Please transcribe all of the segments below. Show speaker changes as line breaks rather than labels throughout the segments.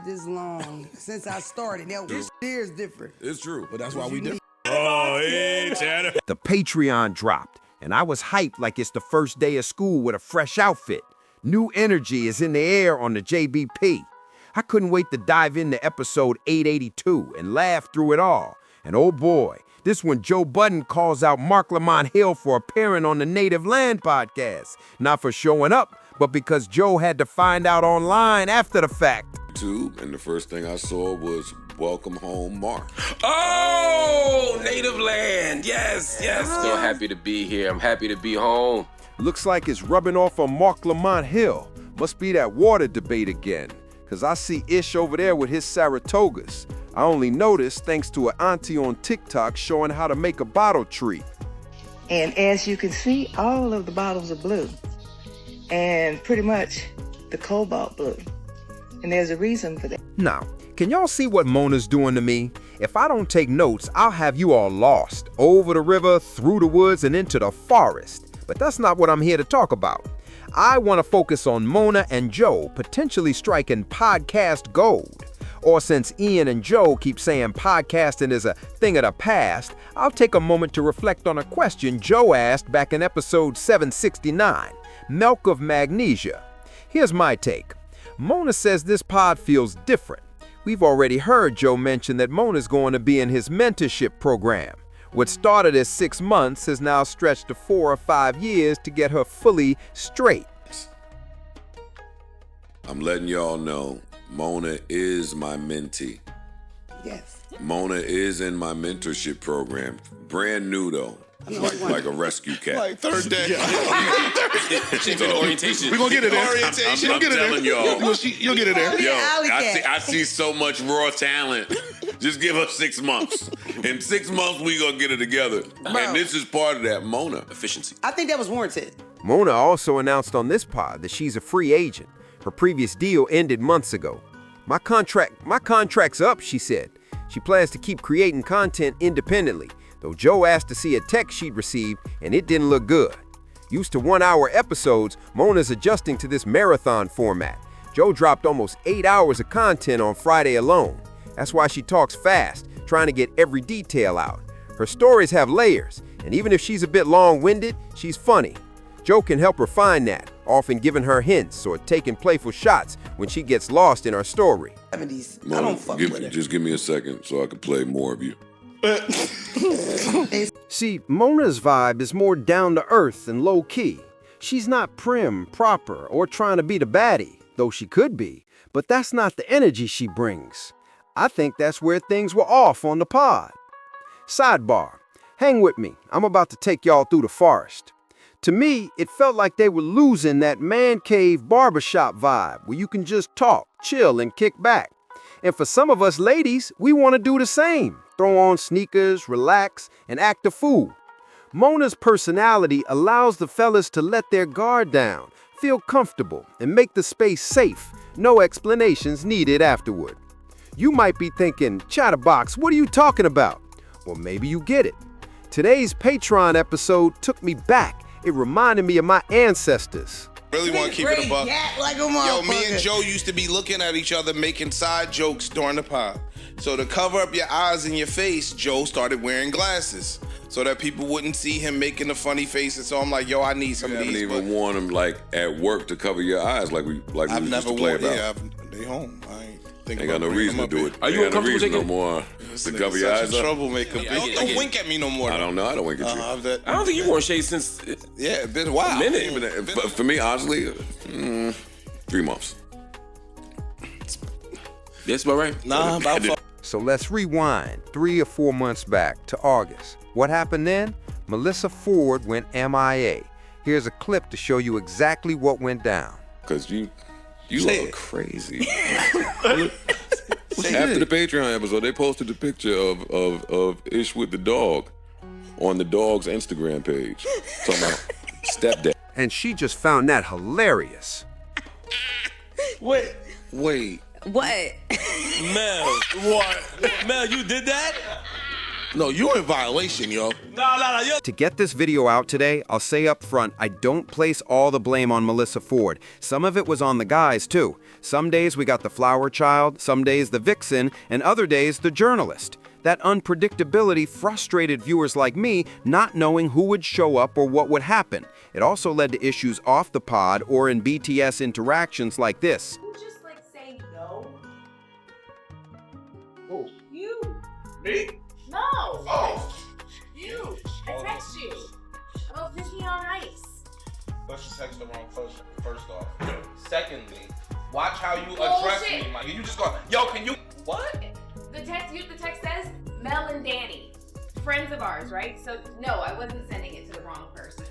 this long since I started. Now, this here is different.
It's true, but that's why we different.
Oh, hey, Tanner.
The Patreon dropped, and I was hyped like it's the first day of school with a fresh outfit. New energy is in the air on the JBP. I couldn't wait to dive into episode 882 and laugh through it all. And oh boy, this one Joe Budden calls out Mark Lamont Hill for appearing on the Native Land podcast. Not for showing up, but because Joe had to find out online after the fact.
And the first thing I saw was Welcome Home, Mark.
Oh, Native Land. Yes.
So happy to be here. I'm happy to be home.
Looks like it's rubbing off on Mark Lamont Hill. Must be that water debate again. Cause I see Ish over there with his Saratogas. I only noticed thanks to an auntie on TikTok showing how to make a bottle tree.
And as you can see, all of the bottles are blue. And pretty much the cobalt blue. And there's a reason for that.
Now, can y'all see what Mona's doing to me? If I don't take notes, I'll have you all lost. Over the river, through the woods, and into the forest. But that's not what I'm here to talk about. I want to focus on Mona and Joe potentially striking podcast gold. Or since Ian and Joe keep saying podcasting is a thing of the past, I'll take a moment to reflect on a question Joe asked back in episode 769, Milk of Magnesia. Here's my take. Mona says this pod feels different. We've already heard Joe mention that Mona's going to be in his mentorship program. What started as 6 months has now stretched to 4 or 5 years to get her fully straight.
I'm letting y'all know, Mona is my mentee.
Yes.
Mona is in my mentorship program. Brand new, though. Like a rescue cat.
Like third day.
She's in orientation.
We're going to get it there.
Orientation. I'm telling y'all.
You'll get it there.
Yo, I see so much raw talent. Just give us 6 months. In 6 months, we going to get it together. And this is part of that, Mona.
Efficiency.
I think that was warranted.
Mona also announced on this pod that she's a free agent. Her previous deal ended months ago. My contract's up, she said. She plans to keep creating content independently, though Joe asked to see a text she'd received, and it didn't look good. Used to 1-hour episodes, Mona's adjusting to this marathon format. Joe dropped almost 8 hours of content on Friday alone. That's why she talks fast, trying to get every detail out. Her stories have layers, and even if she's a bit long-winded, she's funny. Joe can help her find that, often giving her hints or taking playful shots when she gets lost in her story.
70s.
Mona,
I don't fuck with it.
just give me a second so I can play more of you.
See, Mona's vibe is more down to earth and low key. She's not prim, proper, or trying to be the baddie, though she could be, but that's not the energy she brings. I think that's where things were off on the pod. Sidebar, hang with me. I'm about to take y'all through the forest. To me, it felt like they were losing that man cave barbershop vibe where you can just talk, chill, and kick back. And for some of us ladies, we want to do the same. Throw on sneakers, relax, and act a fool. Mona's personality allows the fellas to let their guard down, feel comfortable, and make the space safe. No explanations needed afterward. You might be thinking, Chatterbox, what are you talking about? Well, maybe you get it. Today's Patreon episode took me back. It reminded me of my ancestors.
Really want to keep it a buck.
Like a
Yo, me
motherfucker.
and Joe used to be looking at each other making side jokes during the pod. So to cover up your eyes and your face, Joe started wearing glasses so that people wouldn't see him making the funny faces. So I'm like, yo, I need some
I
of
haven't
these.
even worn them like at work to cover your eyes like we
I've
used
never
to play
worn.
about.
Yeah, they home. I ain't thinking
Ain't got
about
no
bringing
reason to
them
do
up
it.
here.
Are you
Ain't got no
uncomfortable
reason no
taking-
more
This
to
nigga's
cover your
such
eyes
a
up.
troublemaker.
Yeah, I get it.
Don't wink at me no more.
I don't know. I don't wink at you.
I don't think you worn shades since.
Yeah, it's been a while.
A minute.
For me, honestly, 3 months.
That's about right.
Nah, about
So let's rewind 3 or 4 months back to August. What happened then? Melissa Ford went MIA. Here's a clip to show you exactly what went down.
Because you
Say
are
it.
crazy. After the Patreon episode, they posted the picture of Ish with the dog on the dog's Instagram page. Talking about stepdad.
And she just found that hilarious.
Wait.
What?
Mel, what? Mel, you did that?
No, you in violation, yo.
To get this video out today, I'll say up front, I don't place all the blame on Melissa Ford. Some of it was on the guys, too. Some days we got the flower child, some days the vixen, and other days the journalist. That unpredictability frustrated viewers like me, not knowing who would show up or what would happen. It also led to issues off the pod or in BTS interactions like this.
You just like say no.
Who?
You.
Me?
No.
Oh.
You. I text you about Vicky on ice.
Let's just text the wrong person, first off. Secondly, watch how you
Bullshit.
address me, Mike. You just go, yo, can you? What?
The text says Mel and Danny, friends of ours, right? So no, I wasn't sending it to the wrong person.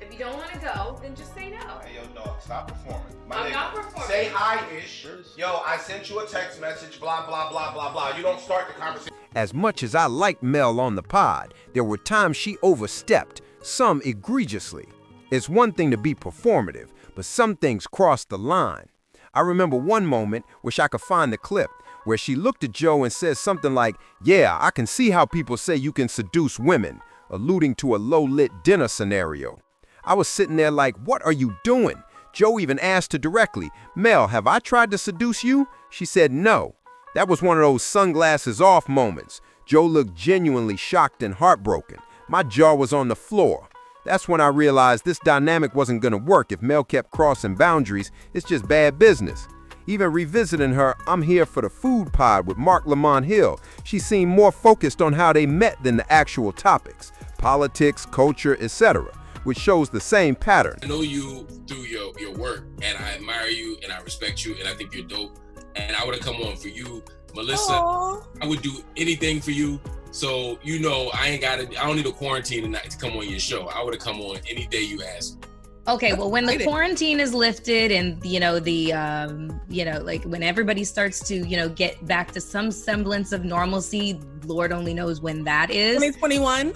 If you don't want to go, then just say no.
Hey, yo, dog, stop performing.
I'm not performing.
Say hi-ish. Yo, I sent you a text message, blah, blah, blah, blah, blah. You don't start the conversation.
As much as I liked Mel on the pod, there were times she overstepped, some egregiously. It's one thing to be performative, but some things crossed the line. I remember one moment, wish I could find the clip, where she looked at Joe and said something like, "Yeah, I can see how people say you can seduce women," alluding to a low-lit dinner scenario. I was sitting there like, what are you doing? Joe even asked her directly, "Mel, have I tried to seduce you?" She said no. That was one of those sunglasses off moments. Joe looked genuinely shocked and heartbroken. My jaw was on the floor. That's when I realized this dynamic wasn't gonna work if Mel kept crossing boundaries. It's just bad business. Even revisiting her I'm Here for the Food pod with Mark Lamont Hill, she seemed more focused on how they met than the actual topics, politics, culture, etc., which shows the same pattern.
I know you through your work, and I admire you, and I respect you, and I think you're dope. And I would have come on for you, Melissa.
Aww.
I would do anything for you. So I don't need a quarantine to come on your show. I would have come on any day you asked.
Okay, well, when the quarantine is lifted and like when everybody starts to get back to some semblance of normalcy, Lord only knows when that is.
2021.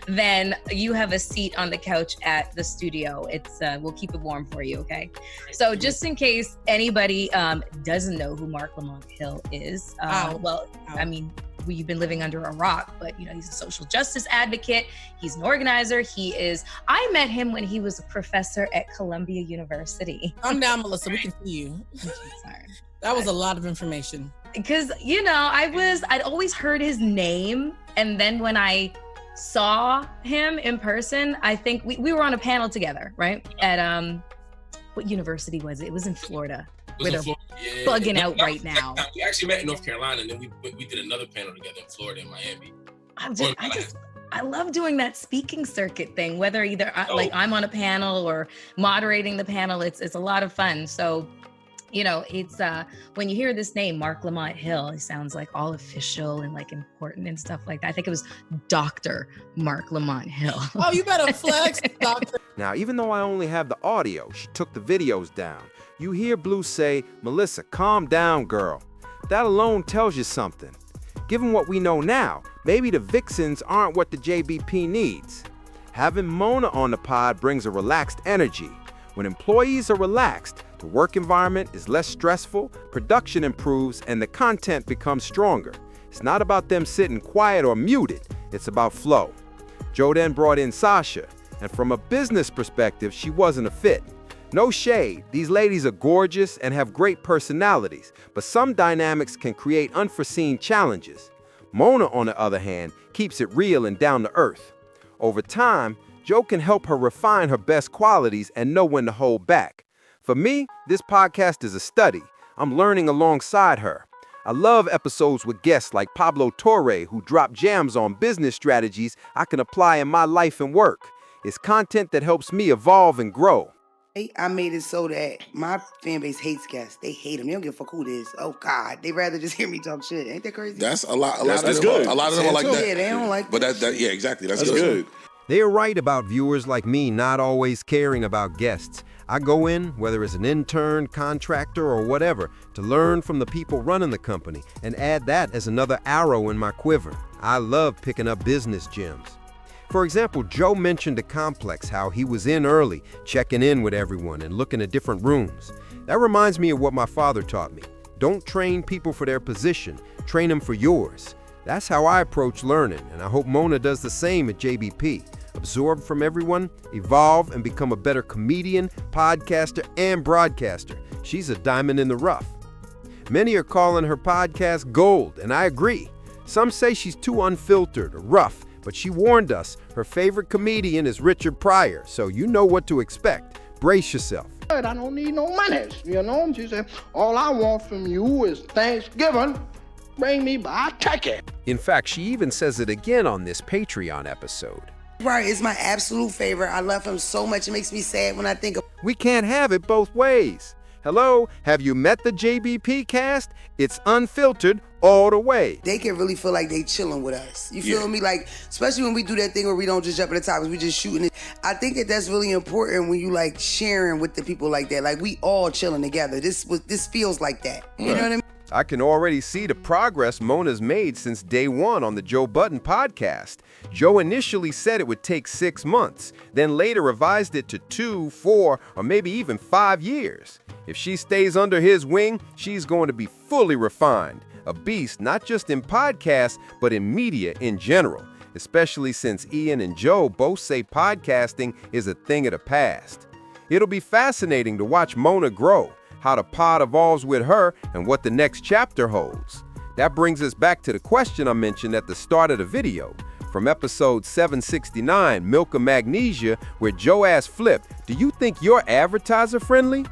Then you have a seat on the couch at the studio. We'll keep it warm for you, okay? So just in case anybody doesn't know who Mark Lamont Hill is, I mean, you've been living under a rock, but he's a social justice advocate. He's an organizer. I met him when he was a professor at Columbia University.
Calm down, Melissa. We can see you.
Sorry.
That was a lot of information.
Because, I'd always heard his name. And then when I saw him in person, I think we were on a panel together, right? At, what university was it? It was in Florida. Bugging out right now.
We actually met in North Carolina, and then we did another panel together in Florida and Miami.
I love doing that speaking circuit thing, whether either I'm on a panel or moderating the panel. It's a lot of fun. So, it's when you hear this name, Mark Lamont Hill, it sounds like all official and like important and stuff like that. I think it was Dr. Mark Lamont Hill.
Oh, you better flex, Doctor.
Now, even though I only have the audio, she took the videos down. You hear Blue say, "Melissa, calm down, girl." That alone tells you something. Given what we know now, maybe the vixens aren't what the JBP needs. Having Mona on the pod brings a relaxed energy. When employees are relaxed, the work environment is less stressful, production improves, and the content becomes stronger. It's not about them sitting quiet or muted, it's about flow. Joe then brought in Sasha, and from a business perspective, she wasn't a fit. No shade, these ladies are gorgeous and have great personalities, but some dynamics can create unforeseen challenges. Mona, on the other hand, keeps it real and down to earth. Over time, Joe can help her refine her best qualities and know when to hold back. For me, this podcast is a study. I'm learning alongside her. I love episodes with guests like Pablo Torre, who drop gems on business strategies I can apply in my life and work. It's content that helps me evolve and grow.
I made it so that my fan base hates guests. They hate them. They don't give a fuck who it is. Oh, God. They rather just hear me talk shit. Ain't that crazy?
That's a lot.
That's good.
A lot of them are like that.
Yeah, they don't like
But yeah, exactly. That's good.
They are right about viewers like me not always caring about guests. I go in, whether it's an intern, contractor, or whatever, to learn from the people running the company and add that as another arrow in my quiver. I love picking up business gems. For example, Joe mentioned the complex, how he was in early, checking in with everyone and looking at different rooms. That reminds me of what my father taught me. Don't train people for their position, train them for yours. That's how I approach learning, and I hope Mona does the same at JBP. Absorb from everyone, evolve, and become a better comedian, podcaster, and broadcaster. She's a diamond in the rough. Many are calling her podcast gold, and I agree. Some say she's too unfiltered or rough, but she warned us her favorite comedian is Richard Pryor, so you know what to expect. Brace yourself.
I don't need no money, you know. She said, all I want from you is Thanksgiving. Bring me by turkey.
In fact, she even says it again on this Patreon episode.
Right, it's my absolute favorite. I love him so much. It makes me sad when I think of.
We can't have it both ways. Hello, have you met the JBP cast? It's unfiltered all the way.
They can really feel like they chilling with us. You feel me? Like, especially when we do that thing where we don't just jump at the topics, we just shooting it. I think that's really important when you like sharing with the people like that. Like, we all chilling together. This feels like that. You know what I mean?
I can already see the progress Mona's made since day one on the Joe Budden podcast. Joe initially said it would take 6 months, then later revised it to 2, 4, or maybe even 5 years. If she stays under his wing, she's going to be fully refined, a beast not just in podcasts, but in media in general, especially since Ian and Joe both say podcasting is a thing of the past. It'll be fascinating to watch Mona grow, how the pod evolves with her, and what the next chapter holds. That brings us back to the question I mentioned at the start of the video, from episode 769, Milk of Magnesia, where Joe asked Flip, do you think you're advertiser friendly?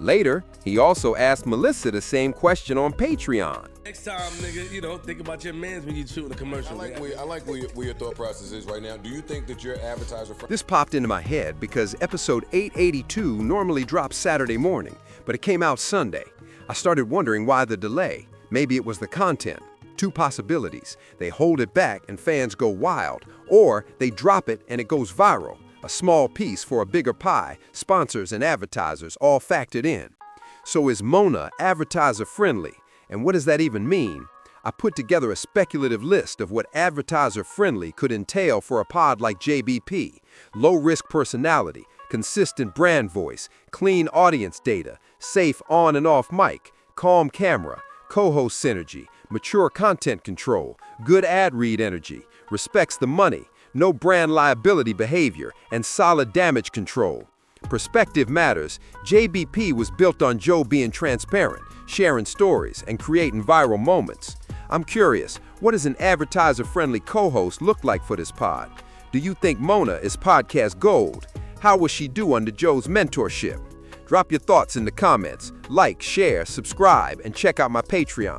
Later, he also asked Melissa the same question on Patreon.
Next time, nigga, think about your mans when you shooting a commercial.
I like where your thought process is right now. Do you think that you're advertiser friendly?
This popped into my head because episode 882 normally drops Saturday morning, but it came out Sunday. I started wondering why the delay. Maybe it was the content. Two possibilities. They hold it back and fans go wild, or they drop it and it goes viral. A small piece for a bigger pie, sponsors and advertisers all factored in. So is Mona advertiser friendly? And what does that even mean? I put together a speculative list of what advertiser friendly could entail for a pod like JBP. Low risk personality, consistent brand voice, clean audience data, safe on and off mic, calm camera, co-host synergy, mature content control, good ad read energy, respects the money, no brand liability behavior, and solid damage control. Perspective matters. JBP was built on Joe being transparent, sharing stories, and creating viral moments. I'm curious, what does an advertiser-friendly co-host look like for this pod? Do you think Mona is podcast gold? How will she do under Joe's mentorship? Drop your thoughts in the comments. Like, share, subscribe, and check out my Patreon.